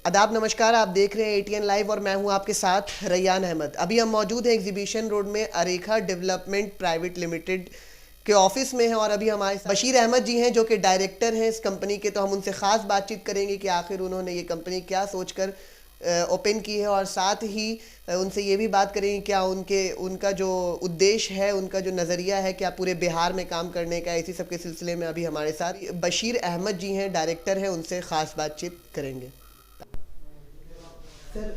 आदाब नमस्कार, आप देख रहे हैं एटीएन लाइव और मैं हूं आपके साथ रैयान अहमद। अभी हम मौजूद हैं एग्जीबिशन रोड में अरेखा डेवलपमेंट प्राइवेट लिमिटेड के ऑफिस में हैं और अभी हमारे साथ बशीर अहमद जी हैं जो कि डायरेक्टर हैं इस कंपनी के। तो हम उनसे ख़ास बातचीत करेंगे कि आखिर उन्होंने ये कंपनी क्या सोचकर ओपन की है और साथ ही उनसे ये भी बात करेंगे क्या उनका जो उद्देश्य है, उनका जो नज़रिया है क्या पूरे बिहार में काम करने का। इसी सब के सिलसिले में अभी हमारे साथ बशीर अहमद जी हैं, डायरेक्टर हैं, उनसे ख़ास बातचीत करेंगे। सर,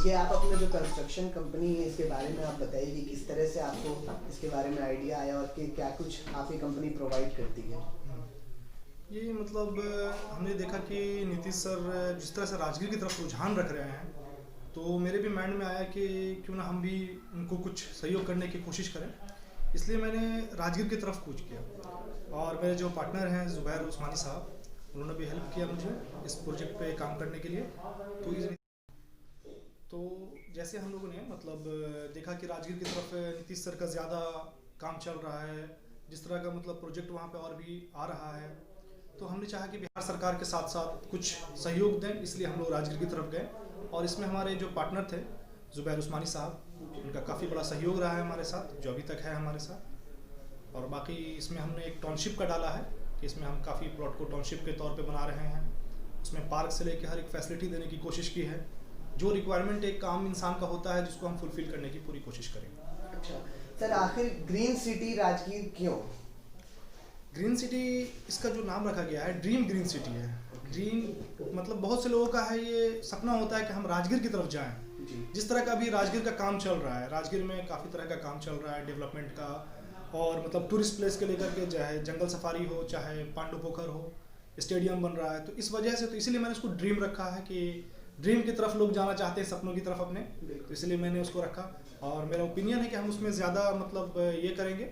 ये आप अपना जो कंस्ट्रक्शन कंपनी है इसके बारे में आप बताइए कि किस तरह से आपको इसके बारे में आइडिया आया और कि क्या कुछ आपकी कंपनी प्रोवाइड करती है। ये मतलब हमने देखा कि नीतीश सर जिस तरह से राजगीर की तरफ रुझान रख रहे हैं, तो मेरे भी माइंड में आया कि क्यों ना हम भी उनको कुछ सहयोग करने की कोशिश करें। इसलिए मैंने राजगीर की तरफ कूच किया और मेरे जो पार्टनर हैं ज़ुबैर उस्मानी साहब, उन्होंने भी हेल्प किया मुझे इस प्रोजेक्ट पे काम करने के लिए। तो जैसे हम लोगों ने मतलब देखा कि राजगीर की तरफ नीतीश सर का ज़्यादा काम चल रहा है, जिस तरह का मतलब प्रोजेक्ट वहाँ पे और भी आ रहा है, तो हमने चाहा कि बिहार सरकार के साथ साथ कुछ सहयोग दें, इसलिए हम लोग राजगीर की तरफ गए। और इसमें हमारे जो पार्टनर थे ज़ुबैर उस्मानी साहब, उनका काफ़ी बड़ा सहयोग रहा है हमारे साथ, जो अभी तक है हमारे साथ। और बाकी इसमें हमने एक टाउनशिप का डाला है कि इसमें हम काफ़ी प्लॉट को टाउनशिप के तौर पर बना रहे हैं। उसमें पार्क से लेकर हर एक फैसिलिटी देने की कोशिश की है। जो रिक्वायरमेंट एक आम इंसान का होता है जिसको हम फुलफिल करने की पूरी कोशिश करेंगे। अच्छा सर, आखिर ग्रीन सिटी राजगीर क्यों? ग्रीन सिटी इसका जो नाम रखा गया है, ड्रीम ग्रीन सिटी है। ग्रीन मतलब बहुत से लोगों का है ये सपना होता है कि हम राजगीर की तरफ जाएं। जिस तरह का अभी राजगीर का काम चल रहा है, राजगीर में काफ़ी तरह का काम चल रहा है डेवलपमेंट का, और मतलब टूरिस्ट प्लेस के लेकर के चाहे जंगल सफारी हो, चाहे पांडु पोखर हो, स्टेडियम बन रहा है। तो इस वजह से तो इसीलिए मैंने उसको ड्रीम रखा है कि ड्रीम की तरफ लोग जाना चाहते हैं, सपनों की तरफ अपने, तो इसलिए मैंने उसको रखा। और मेरा ओपिनियन है कि हम उसमें ज़्यादा मतलब ये करेंगे,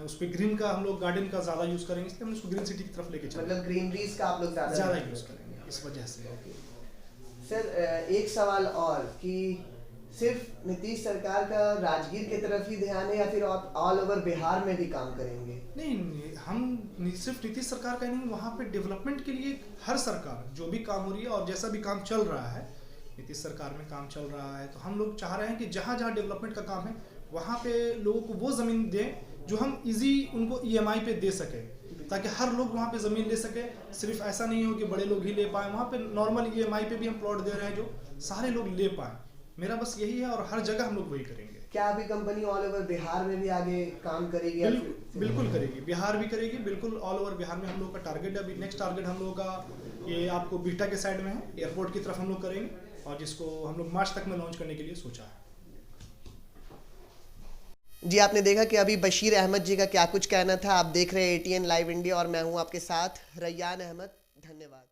उस पर ग्रीन का हम लोग गार्डन का ज़्यादा यूज़ करेंगे, इसलिए हम उसको ग्रीन सिटी की तरफ लेके चलेंगे। मतलब ग्रीनरीज का आप लोग ज़्यादा यूज़ करेंगे इस वजह से। सर, एक सवाल और कि सिर्फ नीतीश सरकार का राजगीर की तरफ ही ध्यान है या फिर आप ऑल ओवर बिहार में भी काम करेंगे? नहीं, हम सिर्फ नीतीश सरकार का नहीं, वहाँ पे डेवलपमेंट के लिए हर सरकार जो भी काम हो रही है और जैसा भी काम चल रहा है, नीतीश सरकार में काम चल रहा है, तो हम लोग चाह रहे हैं कि जहाँ जहाँ डेवलपमेंट का काम है वहाँ पे लोगों को वो ज़मीन दें जो हम इजी उनको EMI पे दे सकें, ताकि हर लोग वहाँ पे ज़मीन ले सके। सिर्फ ऐसा नहीं हो कि बड़े लोग ही ले पाएँ, वहाँ पे नॉर्मल EMI पे भी हम प्लॉट दे रहे हैं जो सारे लोग ले पाएँ। मेरा बस यही है और हर जगह हम लोग वही करेंगे। क्या अभी कंपनी ऑल ओवर बिहार में भी आगे काम करेगी? बिल्कुल करेगी, बिहार भी करेगी, बिल्कुल ऑल ओवर बिहार में हम लोग का टारगेट है। अभी नेक्स्ट टारगेट हम लोग का ये आपको बीटा के साइड में है, एयरपोर्ट की तरफ हम लोग करेंगे, और जिसको हम लोग मार्च तक में लॉन्च करने के लिए सोचा है। जी, आपने देखा कि अभी बशीर अहमद जी का क्या कुछ कहना था। आप देख रहे हैं एटीएन लाइव इंडिया और मैं हूं आपके साथ रैयान अहमद। धन्यवाद।